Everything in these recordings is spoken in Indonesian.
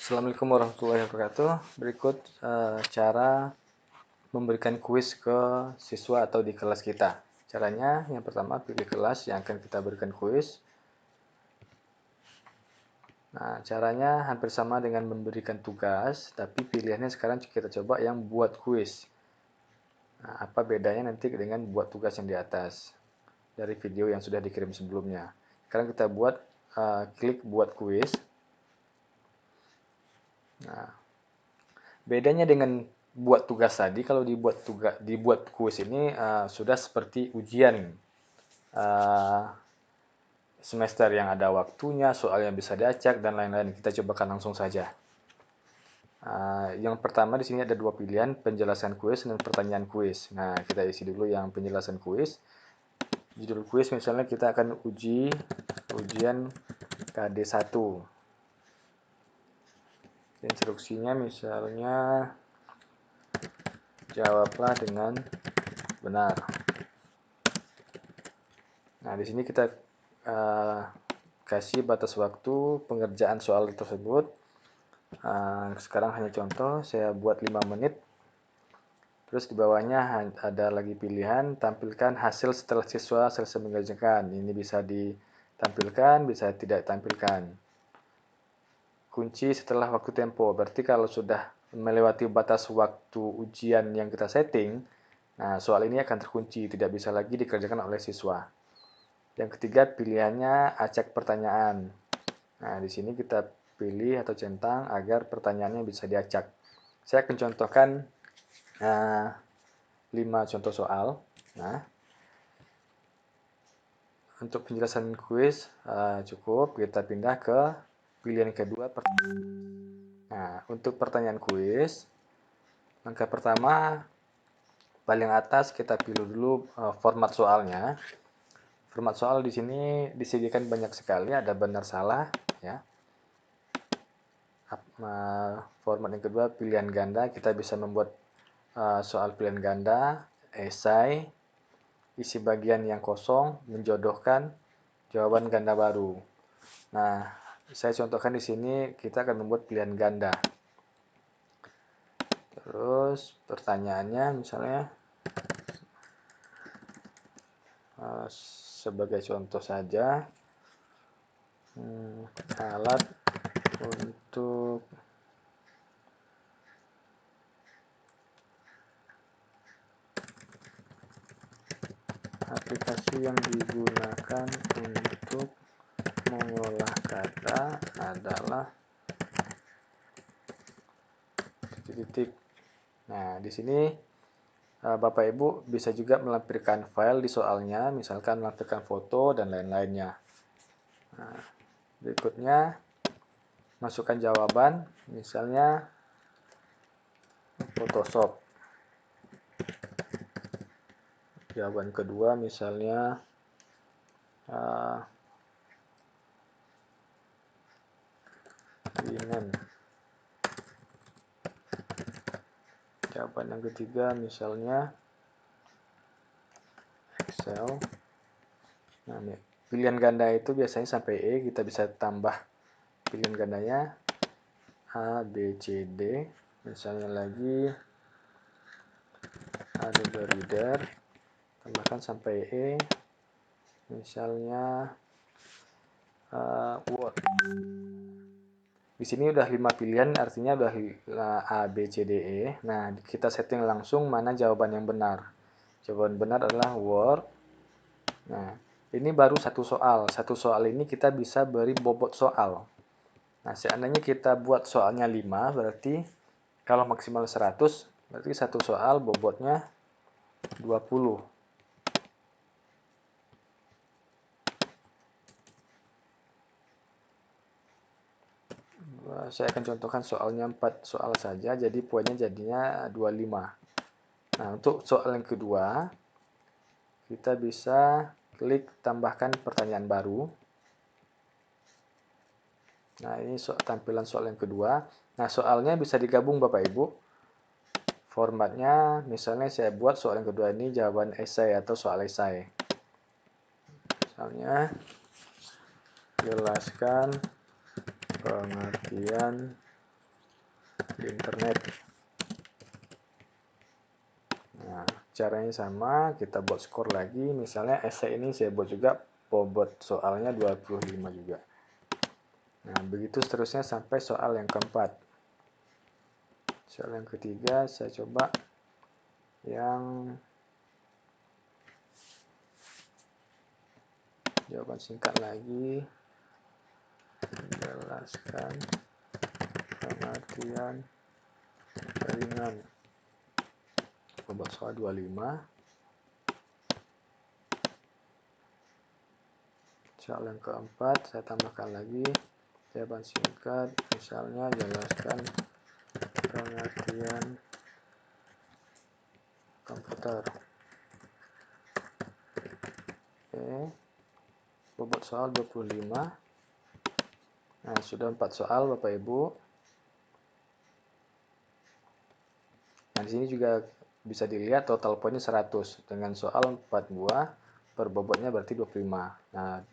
Assalamualaikum warahmatullahi wabarakatuh. Berikut cara memberikan kuis ke siswa atau di kelas kita. Caranya yang pertama pilih kelas yang akan kita berikan kuis. Nah, caranya hampir sama dengan memberikan tugas, tapi pilihannya sekarang kita coba yang buat kuis. Nah, apa bedanya nanti dengan buat tugas yang di atas dari video yang sudah dikirim sebelumnya. Sekarang kita klik buat kuis. Nah, bedanya dengan buat tugas tadi, kalau dibuat kuis ini sudah seperti ujian semester yang ada waktunya, soal yang bisa diacak dan lain-lain. Kita cobakan langsung saja. Yang pertama di sini ada dua pilihan, penjelasan kuis dan pertanyaan kuis. Nah, kita isi dulu yang penjelasan kuis. Judul kuis misalnya kita akan ujian KD1. Instruksinya misalnya jawablah dengan benar. Nah, di sini kita kasih batas waktu pengerjaan soal tersebut. Sekarang hanya contoh, saya buat 5 menit. Terus di bawahnya ada lagi pilihan, tampilkan hasil setelah siswa selesai mengerjakan. Ini bisa ditampilkan, bisa tidak ditampilkan. Kunci setelah waktu tempo, berarti kalau sudah melewati batas waktu ujian yang kita setting, nah soal ini akan terkunci, tidak bisa lagi dikerjakan oleh siswa. Yang ketiga pilihannya acak pertanyaan. Nah di sini kita pilih atau centang agar pertanyaannya bisa diacak. Saya akan contohkan 5 contoh soal. Nah, untuk penjelasan kuis cukup, kita pindah ke pilihan kedua. Nah, untuk pertanyaan kuis, langkah pertama paling atas kita pilih dulu format soalnya. Format soal di sini disediakan banyak sekali, ada benar salah ya. Format yang kedua pilihan ganda, kita bisa membuat soal pilihan ganda, esai, isi bagian yang kosong, menjodohkan jawaban ganda baru. Nah, saya contohkan di sini kita akan membuat pilihan ganda. Terus pertanyaannya misalnya sebagai contoh saja, alat untuk aplikasi yang digunakan untuk mengolah kata adalah titik-titik. Nah, di sini Bapak Ibu bisa juga melampirkan file di soalnya, misalkan melampirkan foto dan lain-lainnya. Nah, berikutnya masukkan jawaban, misalnya Photoshop. Jawaban kedua misalnya linen. Jawaban yang ketiga misalnya Excel. Nah, pilihan ganda itu biasanya sampai E, kita bisa tambah pilihan gandanya A, B, C, D. Misalnya lagi Adobe Reader, tambahkan sampai E. Misalnya Word. Di sini udah 5 pilihan, artinya udah A, B, C, D, E. Nah, kita setting langsung mana jawaban yang benar. Jawaban benar adalah Word. Nah, ini baru satu soal. Satu soal ini kita bisa beri bobot soal. Nah, seandainya kita buat soalnya 5, berarti kalau maksimal 100, berarti satu soal bobotnya 20. Saya akan contohkan soalnya 4 soal saja, jadi poinnya jadinya 25. Nah, untuk soal yang kedua, kita bisa klik tambahkan pertanyaan baru. Nah, ini tampilan soal yang kedua. Nah, soalnya bisa digabung Bapak Ibu. Formatnya, misalnya saya buat soal yang kedua ini jawaban esai atau soal esai. Misalnya, jelaskan pengertian di internet. Nah, caranya sama, kita buat skor lagi. Misalnya esai ini saya buat juga bobot soalnya 25 juga. Nah, begitu seterusnya sampai soal yang keempat. Soal yang ketiga saya coba yang jawaban singkat lagi. Menjelaskan pengertian jaringan. Bobot soal 25. Soal yang keempat saya tambahkan lagi jawaban singkat, misalnya jelaskan pengertian komputer. Oke. Bobot soal 25. Nah, sudah 4 soal Bapak Ibu. Nah, di sini juga bisa dilihat total poinnya 100 dengan soal 4 buah per bobotnya berarti 25. Nah,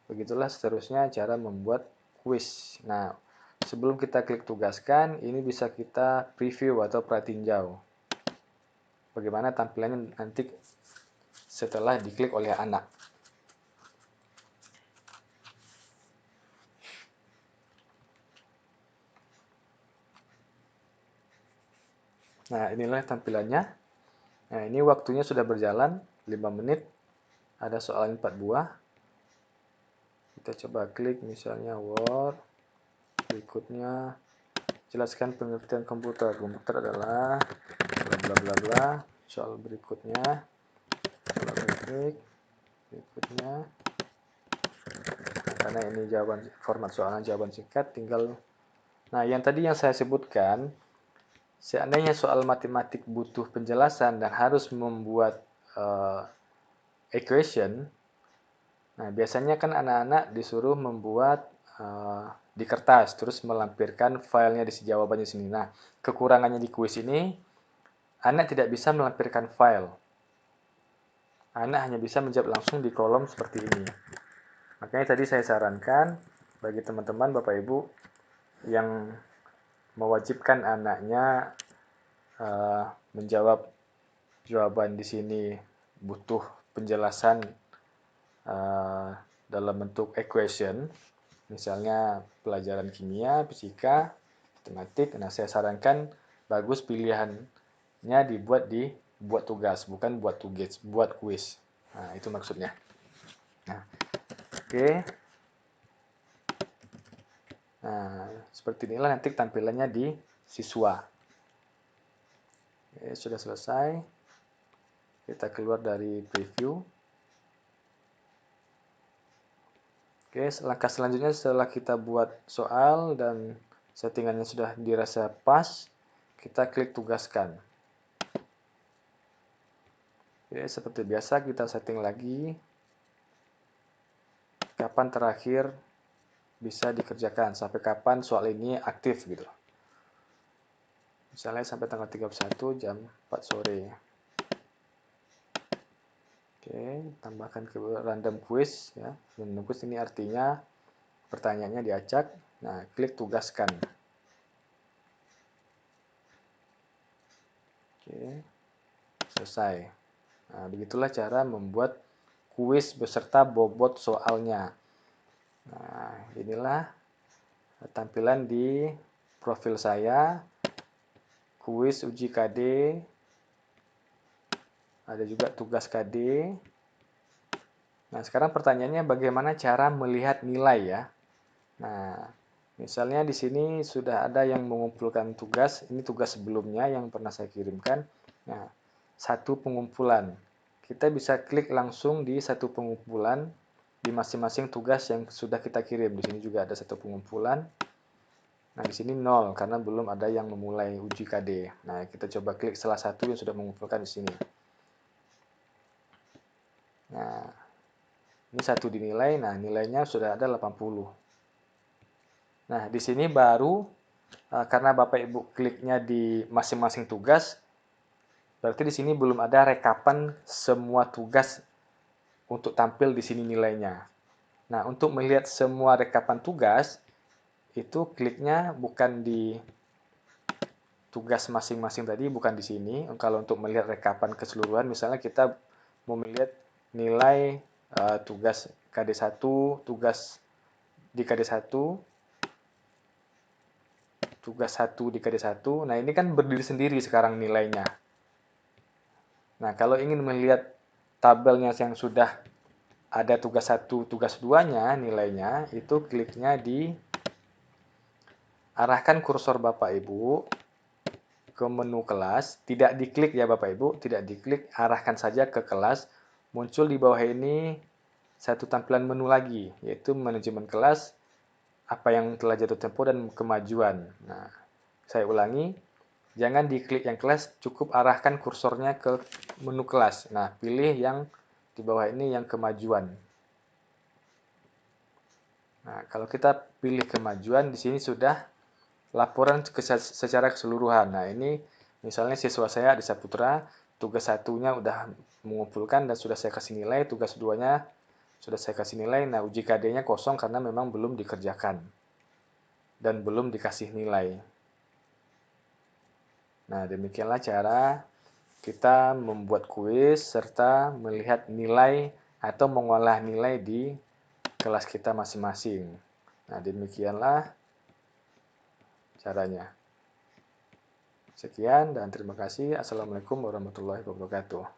begitulah seterusnya cara membuat kuis. Nah, sebelum kita klik tugaskan, ini bisa kita preview atau pratinjau. Bagaimana tampilannya nanti setelah diklik oleh anak. Nah, inilah tampilannya. Nah, ini waktunya sudah berjalan 5 menit. Ada soal 4 buah. Kita coba klik misalnya Word. Berikutnya jelaskan pengertian komputer. Komputer adalah bla bla bla bla. Soal berikutnya coba klik. Berikutnya karena ini jawaban format soalnya jawaban singkat, tinggal. Nah, yang tadi yang saya sebutkan, seandainya soal matematik butuh penjelasan dan harus membuat equation. Nah, biasanya kan anak-anak disuruh membuat di kertas, terus melampirkan filenya di jawabannya sini. Nah, kekurangannya di kuis ini, anak tidak bisa melampirkan file. Anak hanya bisa menjawab langsung di kolom seperti ini. Makanya tadi saya sarankan bagi teman-teman Bapak Ibu yang mewajibkan anaknya menjawab jawaban di sini butuh penjelasan dalam bentuk equation, misalnya pelajaran kimia, fisika, matematik. Nah, saya sarankan bagus pilihannya dibuat di buat tugas, bukan buat tugas, buat kuis. Nah, itu maksudnya. Nah, oke. Nah, seperti inilah nanti tampilannya di siswa. Oke, sudah selesai. Kita keluar dari preview. Oke, langkah selanjutnya setelah kita buat soal dan settingannya sudah dirasa pas, kita klik tugaskan. Oke, seperti biasa kita setting lagi kapan terakhir bisa dikerjakan, sampai kapan soal ini aktif gitu. Misalnya sampai tanggal 31 jam 4 sore. Oke, tambahkan ke random quiz ya. Random quiz ini artinya pertanyaannya diacak. Nah, klik tugaskan. Oke, selesai. Nah, begitulah cara membuat kuis beserta bobot soalnya. Nah, inilah tampilan di profil saya. Kuis uji KD. Ada juga tugas KD. Nah, sekarang pertanyaannya bagaimana cara melihat nilai ya. Nah, misalnya di sini sudah ada yang mengumpulkan tugas. Ini tugas sebelumnya yang pernah saya kirimkan. Nah, satu pengumpulan. Kita bisa klik langsung di satu pengumpulan di masing-masing tugas yang sudah kita kirim. Di sini juga ada satu pengumpulan. Nah, di sini 0 karena belum ada yang memulai uji KD. Nah, kita coba klik salah satu yang sudah mengumpulkan di sini. Nah, ini satu dinilai. Nah, nilainya sudah ada 80. Nah, di sini baru karena Bapak Ibu kliknya di masing-masing tugas, berarti di sini belum ada rekapan semua tugas untuk tampil di sini nilainya. Nah, untuk melihat semua rekapan tugas, itu kliknya bukan di tugas masing-masing tadi bukan di sini. Kalau untuk melihat rekapan keseluruhan, misalnya kita mau melihat nilai tugas KD1, tugas di KD1, tugas 1 di KD1. Nah, ini kan berdiri sendiri sekarang nilainya. Nah, kalau ingin melihat tabelnya yang sudah ada tugas 1, tugas 2-nya nilainya, itu kliknya di arahkan kursor Bapak Ibu ke menu kelas, tidak diklik ya Bapak Ibu, tidak diklik, arahkan saja ke kelas. Muncul di bawah ini satu tampilan menu lagi, yaitu manajemen kelas, apa yang telah jatuh tempo, dan kemajuan. Nah, saya ulangi, jangan diklik yang kelas, cukup arahkan kursornya ke menu kelas. Nah, pilih yang di bawah ini yang kemajuan. Nah, kalau kita pilih kemajuan, di sini sudah laporan secara keseluruhan. Nah, ini misalnya siswa saya Adi Saputra, tugas satunya udah mengumpulkan dan sudah saya kasih nilai, tugas duanya sudah saya kasih nilai. Nah, uji KD-nya kosong karena memang belum dikerjakan dan belum dikasih nilai. Nah, demikianlah cara kita membuat kuis serta melihat nilai atau mengolah nilai di kelas kita masing-masing. Nah, demikianlah caranya. Sekian dan terima kasih. Assalamualaikum warahmatullahi wabarakatuh.